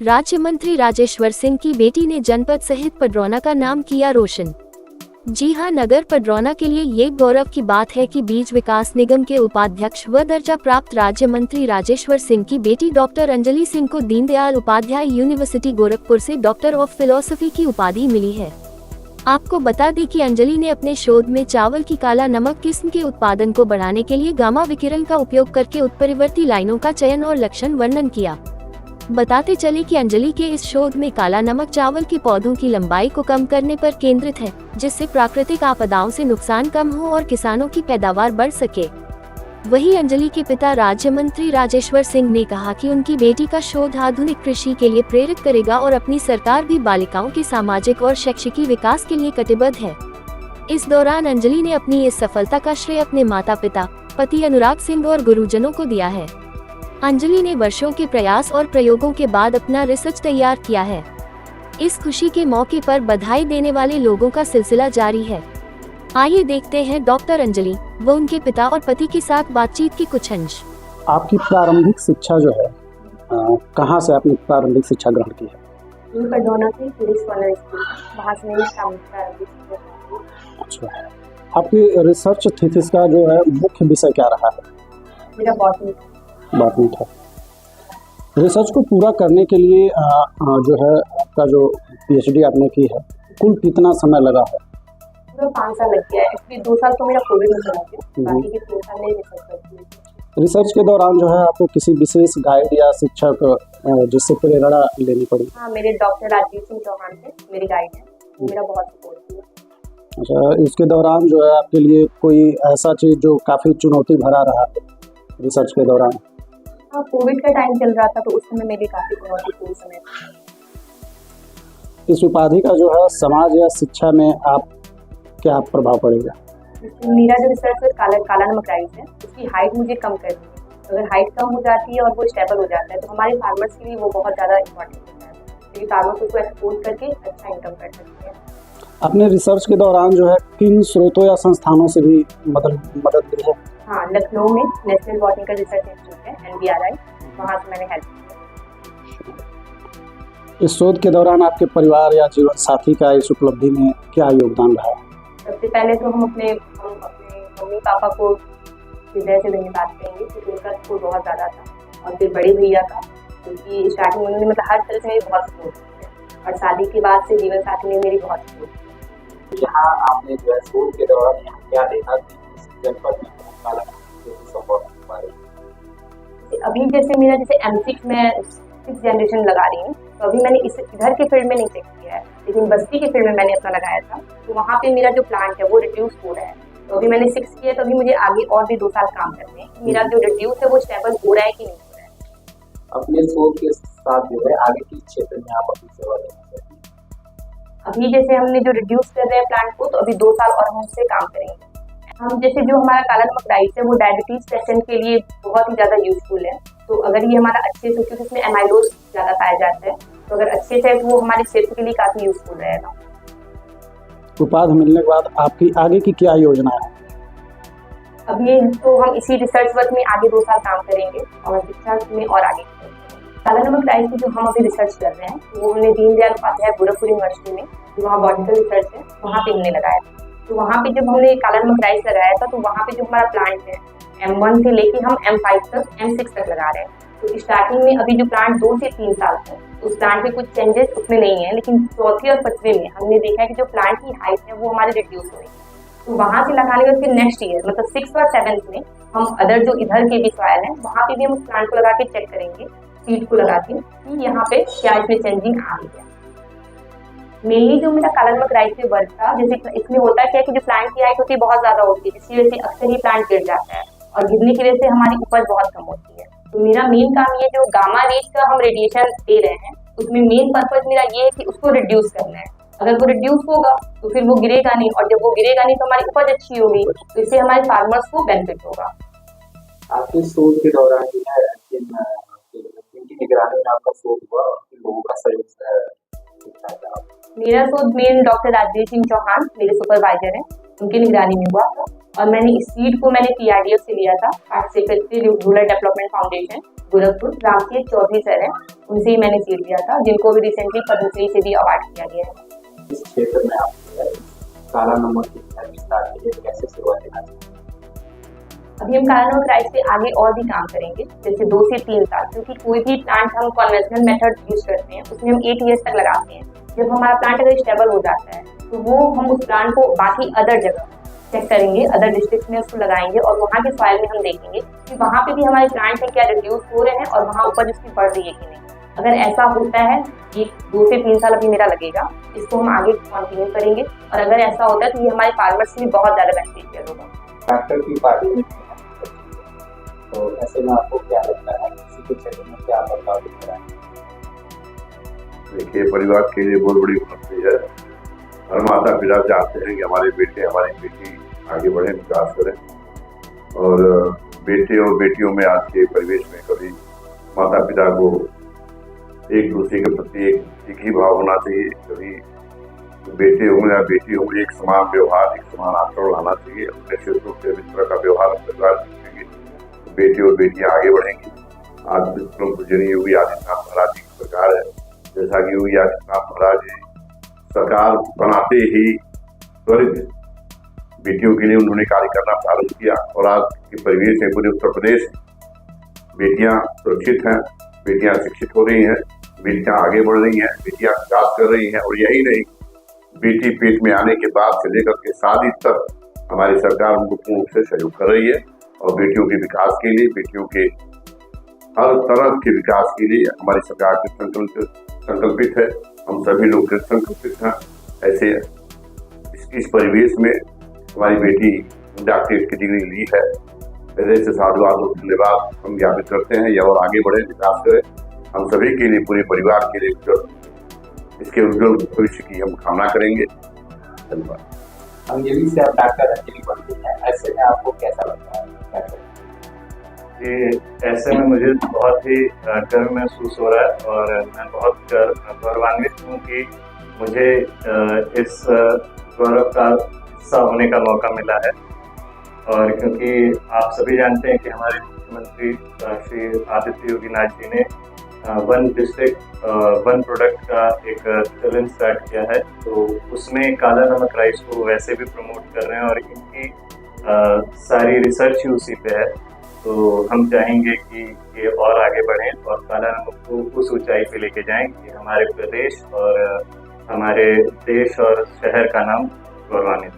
राज्य मंत्री राजेश्वर सिंह की बेटी ने जनपद सहित पडरौना का नाम किया रोशन। जी हां, नगर पडरौना के लिए ये गौरव की बात है कि बीज विकास निगम के उपाध्यक्ष व दर्जा प्राप्त राज्य मंत्री राजेश्वर सिंह की बेटी डॉक्टर अंजलि सिंह को दीनदयाल उपाध्याय यूनिवर्सिटी गोरखपुर से डॉक्टर ऑफ फिलॉसफी की उपाधि मिली है। आपको बता दें कि अंजलि ने अपने शोध में चावल की काला नमक किस्म के उत्पादन को बढ़ाने के लिए गामा विकिरण का उपयोग करके उत्परिवर्ती लाइनों का चयन और लक्षण वर्णन किया। बताते चले कि अंजलि के इस शोध में काला नमक चावल के पौधों की लंबाई को कम करने पर केंद्रित है, जिससे प्राकृतिक आपदाओं से नुकसान कम हो और किसानों की पैदावार बढ़ सके। वहीं अंजलि के पिता राज्य मंत्री राजेश्वर सिंह ने कहा कि उनकी बेटी का शोध आधुनिक कृषि के लिए प्रेरित करेगा और अपनी सरकार भी बालिकाओं के सामाजिक और शैक्षिकी विकास के लिए कटिबद्ध है। इस दौरान अंजलि ने अपनी इस सफलता का श्रेय अपने माता पिता, पति अनुराग सिंह और गुरुजनों को दिया है। अंजलि ने वर्षों के प्रयास और प्रयोगों के बाद अपना रिसर्च तैयार किया है। इस खुशी के मौके पर बधाई देने वाले लोगों का सिलसिला जारी है। आइए देखते हैं डॉक्टर अंजलि व उनके पिता और पति के साथ बातचीत की कुछ अंश। आपकी प्रारंभिक शिक्षा जो है कहाँ से आपने प्रारंभिक शिक्षा ग्रहण की है? पडरौना से पुलिस वाला स्कूल, वहाँ से मैंने प्रारंभिक शिक्षा। अच्छा, आपकी रिसर्च थीसिस का जो है मुख्य विषय क्या रहा है? मेरा बॉटनी था। रिसर्च को पूरा करने के लिए जो है आपका जो पीएचडी आपने की है, कुल कितना समय लगा है? पूरा 5 साल लग गया है। इसलिए 2 साल तो मेरा कोविड में चला गया, बाकी के 3 साल में रिसर्च करती हूँ। रिसर्च के दौरान जो है आपको किसी विशेष गाइड या शिक्षक जिससे प्रेरणा लेनी पड़ी? हाँ, मेरे डॉक्टर राजीव सिंह चौहान थे, मेरे गाइड हैं, वो मेरा बहुत सपोर्ट किया। अच्छा, इसके दौरान जो है आपके लिए कोई ऐसा चीज़ जो काफ़ी चुनौती भरा रहा है रिसर्च के दौरान? हाँ, कोविड का टाइम चल रहा था तो उस समय मेरे काफ़ी चुनौतीपूर्ण समय था। इस उपाधि का जो है समाज या शिक्षा में आप क्या प्रभाव पड़ेगा? मेरा जो रिसर्च है काला नमक राइस है, उसकी हाइट मुझे कम करनी है। अगर हाइट कम हो जाती है और वो स्टेबल हो जाता है तो हमारे फार्मर्स के लिए वो बहुत ज़्यादा इम्पोर्टेंट होता है, क्योंकि फार्मर्स उसको एक्सपोर्ट करके अच्छा इनकम कर सकते हैं। अपने रिसर्च के दौरान जो है किन स्रोतों या संस्थानों से भी मदद ली है? हाँ, लखनऊ में नेशनल बॉटनिकल रिसर्च इंस्टीट्यूट है NBRI, वहाँ से मैंने हेल्प की। इस शोध के दौरान आपके परिवार या जीवन साथी का इस उपलब्धि में क्या योगदान रहा? सबसे पहले तो हम अपने मम्मी पापा को हृदय से धन्यवाद करेंगे, क्योंकि उनका सपोर्ट बहुत ज़्यादा था, और फिर बड़े भैया का, क्योंकि स्टार्टिंग में उन्होंने हर तरह से मेरी बहुत सपोर्ट की है, और शादी के बाद से जीवन साथी ने मेरी बहुत सपोर्ट की। यहाँ आपने जो है शोध के दौरान यहाँ क्या देखा कि जनपद में काला अभी जैसे मेरा M6 में 6th जनरेशन लगा रही हूँ, तो अभी मैंने इधर के फील्ड में नहीं चेक किया है, लेकिन बस्ती के फील्ड में मैंने अपना लगाया था, तो वहाँ पे मेरा जो प्लांट है वो रिड्यूस हो रहा है। तो अभी मैंने 6 किया, तो अभी मुझे आगे और भी 2 साल काम करने हैं, मेरा जो रिड्यूस है वो स्टेबल हो रहा है कि नहीं हो रहा है। अपने शोध के साथ जो है आगे किस क्षेत्र में आप अपनी सेवा देना चाहते हैं? अभी जैसे हमने जो रिड्यूस कर रहे हैं प्लांट को, तो अभी 2 साल और हम उससे काम करेंगे। हम जैसे जो हमारा काला नमक राइस है वो डायबिटीज पेशेंट के लिए बहुत ही ज़्यादा यूजफुल है, तो अगर ये हमारा अच्छे से, क्योंकि इसमें एमाइलोज ज़्यादा पाया जाता है, तो अगर अच्छे से तो वो हमारे क्षेत्र के लिए काफ़ी यूजफुल रहेगा। उपाधि मिलने के बाद आपकी आगे की क्या योजना है? अभी तो हम इसी रिसर्च वर्क में आगे 2 साल काम करेंगे और शिक्षा में और आगे काला नमक राइस की जो हम अभी रिसर्च कर रहे हैं, वो हमने दीनदयाल उपाध्याय गोरखपुर यूनिवर्सिटी में, जो वहाँ बॉटनिकल रिसर्च है, वहाँ पे हमने लगाया था। तो वहाँ पे जब हमने काला नमक राइस लगाया था, तो वहाँ पे जो हमारा प्लांट है M1 से लेके हम M5 तक M6 तक लगा रहे हैं। तो स्टार्टिंग में अभी जो प्लांट 2 से 3 साल है, उस प्लांट में कुछ चेंजेस उसमें नहीं है, लेकिन चौथे और 5वें में हमने देखा है कि जो प्लांट की हाइट है वो हमारी रिड्यूस हो रही है। तो वहाँ से लगाने के बाद फिर नेक्स्ट ईयर मतलब 6th और 7th में हम अदर जो इधर के भी सॉइल है वहाँ पे भी हम उस प्लांट को लगा के चेक करेंगे, सीड को लगा के, कि यहाँ पे क्या इसमें चेंजिंग आ रही है। मेनली जो मेरा काला नमक राइस पे वर्क था, जैसे इसमें होता क्या है कि जो प्लांट की हाइट होती है बहुत ज़्यादा होती है, इसी वजह से अक्सर ही प्लांट गिर जाता है, और गिरने की वजह से हमारी उपज बहुत कम होती है। तो मेरा मेन काम ये जो गामा रेज का हम रेडिएशन दे रहे हैं, उसमें मेन पर्पज मेरा ये है कि उसको रिड्यूस करना है। अगर वो रिड्यूस होगा तो फिर वो गिरेगा नहीं, और जब वो गिरेगा नहीं तो हमारी उपज अच्छी होगी, तो इससे हमारे फार्मर्स को बेनिफिट होगा। आपके शोध के दौरान जो है इनकी निगरानी में आपका शोध हुआ, लोगों का सहयोग मेरा शोध मेन डॉक्टर राजीव सिंह चौहान मेरे सुपरवाइजर हैं, उनकी निगरानी में हुआ था, और मैंने इस सीड को मैंने PRDF से लिया था, part secretary rural development foundation, Gorakhpur, Ramkesh Chaudhary sir है, उनसे ही मैंने सीट लिया था, जिनको भी रिसेंटली पद्मश्री से भी अवार्ड किया गया है। इस क्षेत्र में आप जो है, काला नमक की विस्तार के लिए कैसे शुरुआत करना चाहिए? अभी हम काला नमक राइस पे आगे और भी काम करेंगे, जैसे 2 से 3 साल, क्योंकि कोई भी प्लांट हम कन्वेंशनल मेथड यूज करते हैं उसमें हम 8 ईयर्स तक लगाते हैं। जब हमारा प्लांट अगर स्टेबल हो जाता है तो वो हम उस प्लांट को बाकी अदर जगह चेक करेंगे, अदर डिस्ट्रिक्ट में उसको लगाएंगे और वहाँ के सॉइल में हम देखेंगे कि वहाँ पे भी हमारे प्लांट में क्या रिड्यूस हो रहे हैं और वहाँ उपज उसकी बढ़ रही है कि नहीं। अगर ऐसा होता है, ये 2 से 3 साल अभी मेरा लगेगा, इसको हम आगे कंटिन्यू करेंगे, और अगर ऐसा होता है तो ये हमारे फार्मर्स के लिए बहुत ज़्यादा बेनिफिशियल होगा। डॉक्टर की पार्टी में तो ऐसे में आपको क्या लगता है, किसी के क्षेत्र में क्या बदलाव दिख रहा है? देखिए, परिवार के लिए बहुत बड़ी उपलब्धि है। हर माता पिता चाहते हैं कि हमारे बेटे हमारी बेटी आगे बढ़े, विकास करें, और बेटे और बेटियों में आज के परिवेश में कभी माता पिता को एक दूसरे के प्रति एक ही भाव होना चाहिए। कभी बेटे हों या बेटी हों, एक समान व्यवहार, एक समान आचरण लाना चाहिए। अपने शिशु से इस तरह का व्यवहार परिवार सीखेंगे तो बेटे और बेटियां आगे बढ़ेंगी। आज पूजनीय योगी आदित्यनाथ महाराज जी की सरकार है। जैसा कि योगी आदित्यनाथ महाराज जी सरकार बनाते ही त्वरित बेटियों के लिए उन्होंने कार्य करना प्रारंभ किया, और आज के परिवेश में पूरे उत्तर प्रदेश बेटियां सुरक्षित हैं, बेटियां शिक्षित हो रही हैं, बेटियां आगे बढ़ रही हैं, बेटियां विकास कर रही हैं। और यही नहीं, बेटी पेट में आने के बाद से लेकर के शादी तक हमारी सरकार उनको पूर्ण रूप से सहयोग कर रही है, और बेटियों के विकास के लिए, बेटियों के हर तरह के विकास के लिए हमारी सरकार संकल्पित है। हम सभी लोग संकल्पित हैं। ऐसे इस परिवेश में हमारी बेटी डॉक्टरेट की डिग्री ली है, पहले से साधुवाद और धन्यवाद हम ज्ञापित करते हैं। यह और आगे बढ़े, विकास करे, हम सभी के लिए, पूरे परिवार के लिए इसके उज्जवल भविष्य की हम कामना करेंगे। धन्यवाद। अंजलि से आप डॉक्टर अंजलि बनती हैं, ऐसे में आपको कैसा लगता है? ऐसे में मुझे बहुत ही गर्व महसूस हो रहा है, और मैं बहुत गौरवान्वित हूँ कि मुझे इस गौरव का हिस्सा होने का मौका मिला है। और क्योंकि आप सभी जानते हैं कि हमारे मुख्यमंत्री श्री आदित्य योगीनाथ जी ने 1 डिस्ट्रिक्ट 1 प्रोडक्ट का एक चैलेंज स्टार्ट किया है, तो उसमें काला नमक राइस को वैसे भी प्रमोट कर रहे हैं, और इनकी सारी रिसर्च ही उसी पे है। तो हम चाहेंगे कि ये और आगे बढ़ें और काला नमक को उस ऊंचाई पे लेके जाएं कि हमारे प्रदेश और हमारे देश और शहर का नाम गौरवान्वित